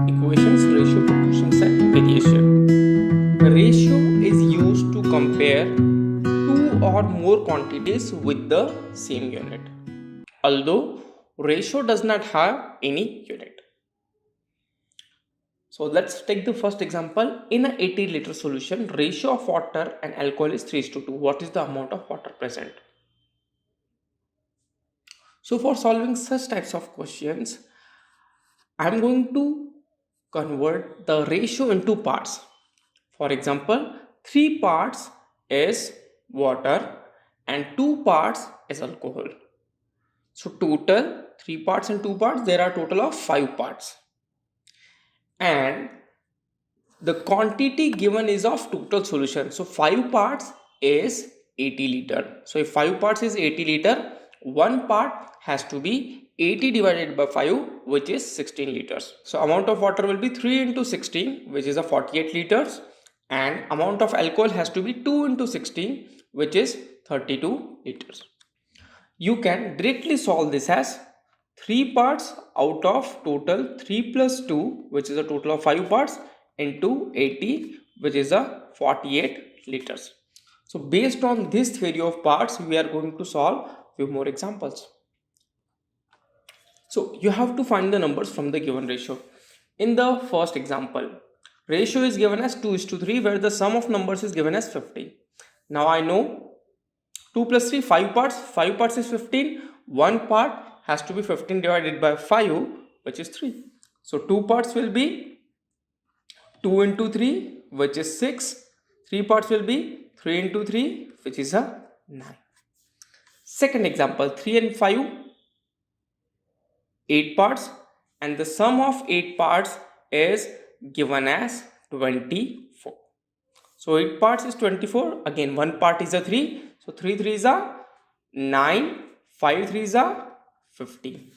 equations, ratio, proportions and variation. The ratio is used to compare two or more quantities with the same unit, although ratio does not have any unit. So let's take the first example. In an 80-liter solution, ratio of water and alcohol is 3:2. What is the amount of water present? So for solving such types of questions, I'm going to convert the ratio into parts. For example, 3 parts is water and 2 parts is alcohol. So total 3 parts and 2 parts, there are total of 5 parts. And the quantity given is of total solution. So 5 parts is 80 liter. So if 5 parts is 80 liter, one part has to be 80 divided by 5, which is 16 liters. So amount of water will be 3 into 16, which is a 48 liters, and amount of alcohol has to be 2 into 16, which is 32 liters. You can directly solve this as 3 parts out of total 3 plus 2, which is a total of 5 parts, into 80, which is a 48 liters. So based on this theory of parts, we are going to solve few more examples. So you have to find the numbers from the given ratio. In the first example, ratio is given as 2:3, where the sum of numbers is given as 50. Now I know 2 plus 3, 5 parts. 5 parts is 15. One part has to be 15 divided by 5, which is 3. So 2 parts will be 2 into 3, which is 6. 3 parts will be 3 into 3, which is a 9. Second example, 3 and 5, 8 parts, and the sum of 8 parts is given as 24. So 8 parts is 24. Again, one part is a 3. So 3 3s are 9, 5 3s are 15.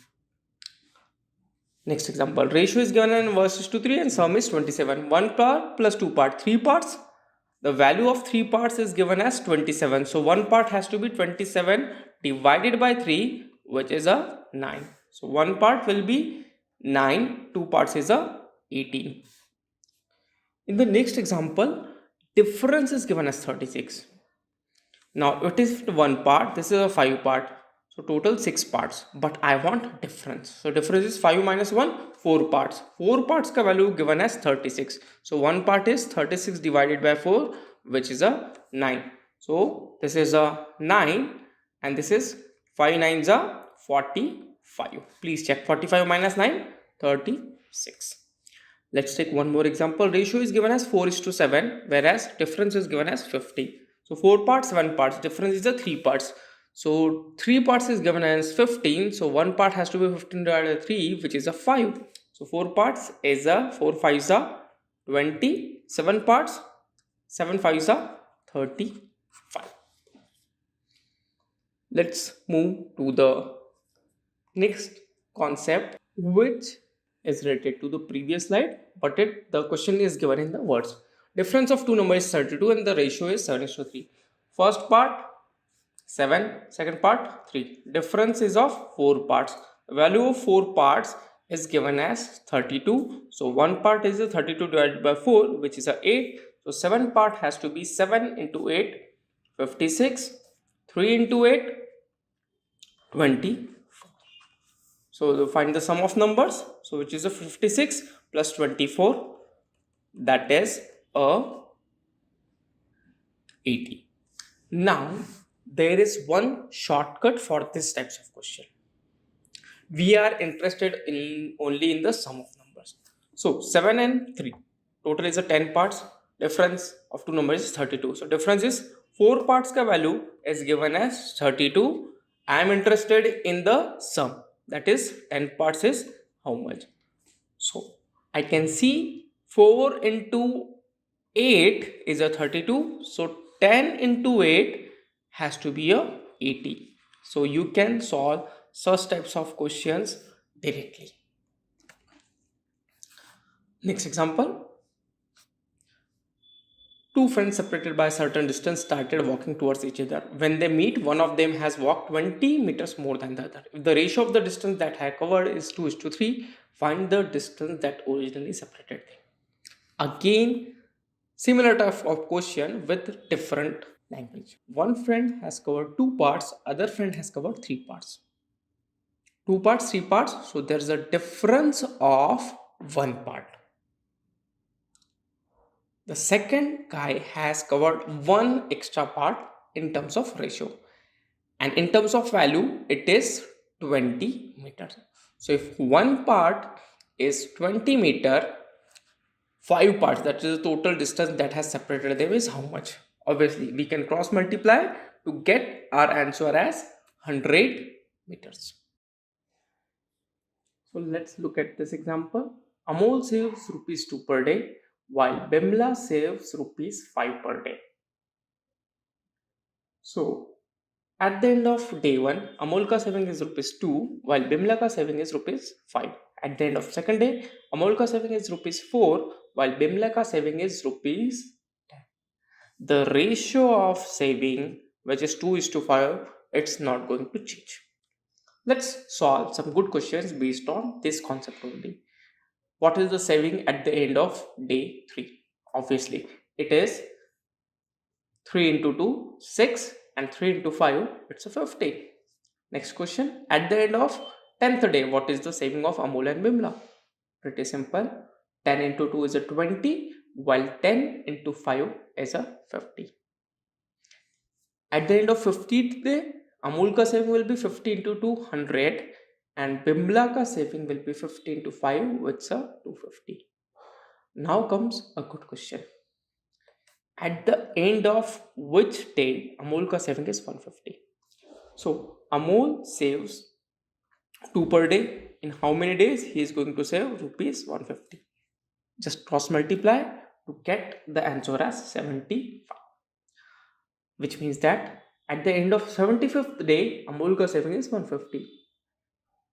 Next example, ratio is given in verses 2 3 and sum is 27. 1 part plus 2 part, 3 parts. The value of 3 parts is given as 27. So one part has to be 27 divided by 3, which is a 9. So one part will be 9, 2 parts is a 18. In the next example, difference is given as 36. Now it is one part, this is a 5 part. So total 6 parts, but I want difference. So difference is 5 minus 1, 4 parts. 4 parts ka value given as 36. So one part is 36 divided by 4, which is a 9. So this is a 9 and this is 5 9s are 45. Please check 45 minus 9, 36. Let's take one more example. Ratio is given as 4:7, whereas difference is given as 50. So 4 parts, 7 parts. Difference is the 3 parts. So 3 parts is given as 15. So one part has to be 15 divided by 3, which is a 5. So 4 parts is a 4 5s are 20. 7 parts, 7 5s are 35. Let's move to the next concept, which is related to the previous slide, but the question is given in the words. Difference of two numbers is 32 and the ratio is 7:3. First part 7, second part 3. Difference is of 4 parts. The value of 4 parts is given as 32. So one part is a 32 divided by 4, which is a 8. So 7 part has to be 7 into 8, 56. 3 into 8, 20. So find the sum of numbers. So which is a 56 plus 24, that is a 80. Now there is one shortcut for this types of question. We are interested in only in the sum of numbers. So 7 and 3 total is a 10 parts. Difference of two numbers is 32. So difference is 4 parts ka value is given as 32. I am interested in the sum, that is 10 parts is how much. So I can see 4 into 8 is a 32. So 10 into 8 has to be a 80. So you can solve such types of questions directly. Next example. Two friends separated by a certain distance started walking towards each other. When they meet, one of them has walked 20 meters more than the other. If the ratio of the distance that I covered is 2:3, Find the distance that originally separated them. Again, similar type of question with different language. One friend has covered 2 parts, other friend has covered 3 parts. 2 parts, 3 parts, so there's a difference of 1 part. The second guy has covered 1 extra part in terms of ratio, and in terms of value it is 20 meters. So if 1 part is 20 meter, 5 parts, that is the total distance that has separated them, is how much? Obviously we can cross multiply to get our answer as 100 meters. So let's look at this example. Amol saves rupees 2 per day while Bimla saves rupees 5 per day. So at the end of day 1, Amol ka saving is rupees 2 while Bimla ka saving is rupees 5. At the end of second day, Amol ka saving is rupees 4 while Bimla ka saving is rupees 10. The ratio of saving, which is 2:5, it's not going to change. Let's solve some good questions based on this concept only. What is the saving at the end of day 3? Obviously, it is 3 into 2, 6, and 3 into 5, it's a 50. Next question, at the end of 10th day, what is the saving of Amol and Bimla? Pretty simple. 10 into 2 is a 20, while 10 into 5 is a 50. At the end of 50th day, Amol ka saving will be 50 into 200, and Bimla ka saving will be 50 into 5, which is a 250. Now comes a good question. At the end of which day Amol ka saving is 150? So Amol saves 2 per day. In how many days he is going to save rupees 150? Just cross multiply to get the answer as 75. Which means that at the end of 75th day, Amol ka saving is 150.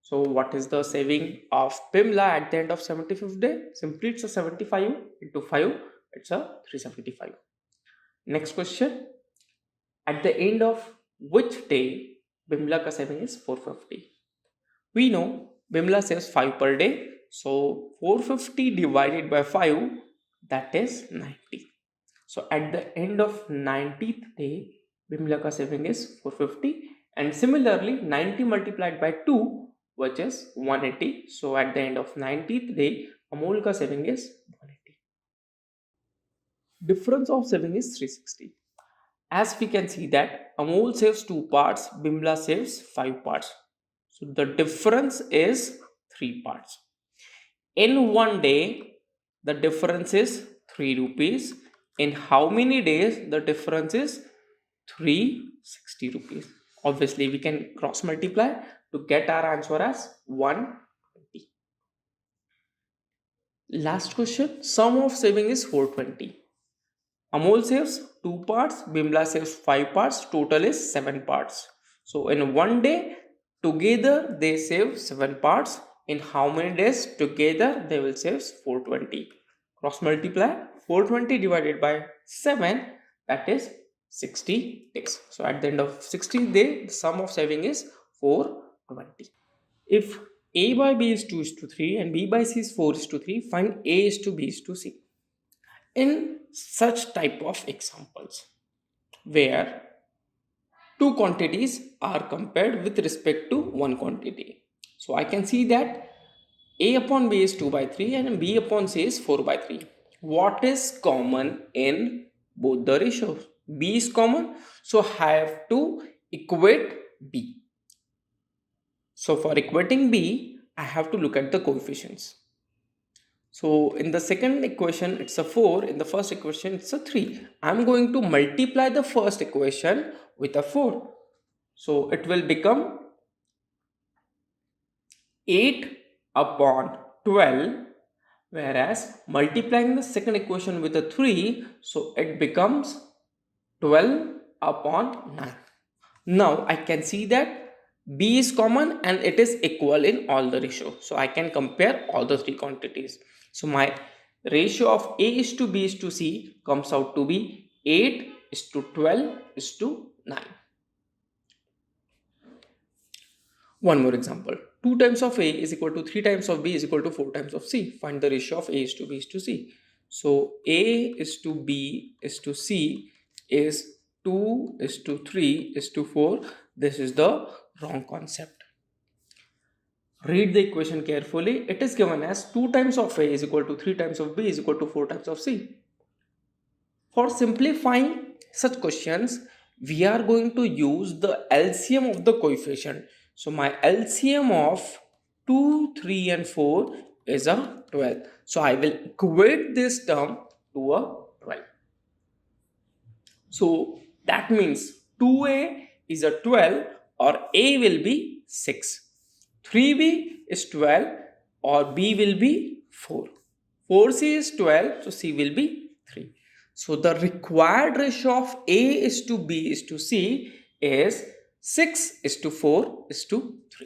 So what is the saving of Bimla at the end of 75th day? Simply it's a 75 into 5, it's a 375. Next question, at the end of which day Bimla ka saving is 450? We know Bimla saves 5 per day, so 450 divided by 5, that is 90. So at the end of 90th day, Bimla ka saving is 450, and similarly 90 multiplied by 2, which is 180. So at the end of 90th day, Amol ka saving is 180. Difference of saving is 360. As we can see that Amol saves 2 parts, Bimla saves 5 parts. So the difference is 3 parts. In one day, the difference is 3 rupees. In how many days? The difference is 360 rupees. Obviously, we can cross multiply to get our answer as 120. Last question, sum of saving is 420. Amol saves 2 parts, Bimla saves 5 parts, total is 7 parts. So in one day, together they save 7 parts. In how many days? Together they will save 420. Cross multiply, 420 divided by 7, that is 60 days. So at the end of 60 days, the sum of saving is 420. If A by B is 2:3 and B by C is 4:3, find A:B:C. In such type of examples where two quantities are compared with respect to one quantity, so I can see that A upon B is 2/3 and B upon C is 4/3. What is common in both the ratios? B is common, so I have to equate B. So for equating B, I have to look at the coefficients. So in the second equation, it's a 4. In the first equation, it's a 3. I'm going to multiply the first equation with a 4. So it will become 8 upon 12. Whereas multiplying the second equation with a 3, so it becomes 12 upon 9. Now I can see that B is common and it is equal in all the ratios. So I can compare all the 3 quantities. So my ratio of A:B:C comes out to be 8:12:9. One more example. 2 times of A is equal to 3 times of B is equal to 4 times of C. Find the ratio of A is to B is to C. So A is to B is to C is 2 is to 3 is to 4. This is the wrong concept. Read the equation carefully. It is given as 2 times of A is equal to 3 times of B is equal to 4 times of C. For simplifying such questions, we are going to use the LCM of the coefficient. So my LCM of 2, 3 and 4 is a 12. So I will equate this term to a 12. So that means 2A is a 12 or A will be 6. 3B is 12 or B will be 4. 4C is 12, so C will be 3. So the required ratio of A is to B is to C is 6 is to 4 is to 3.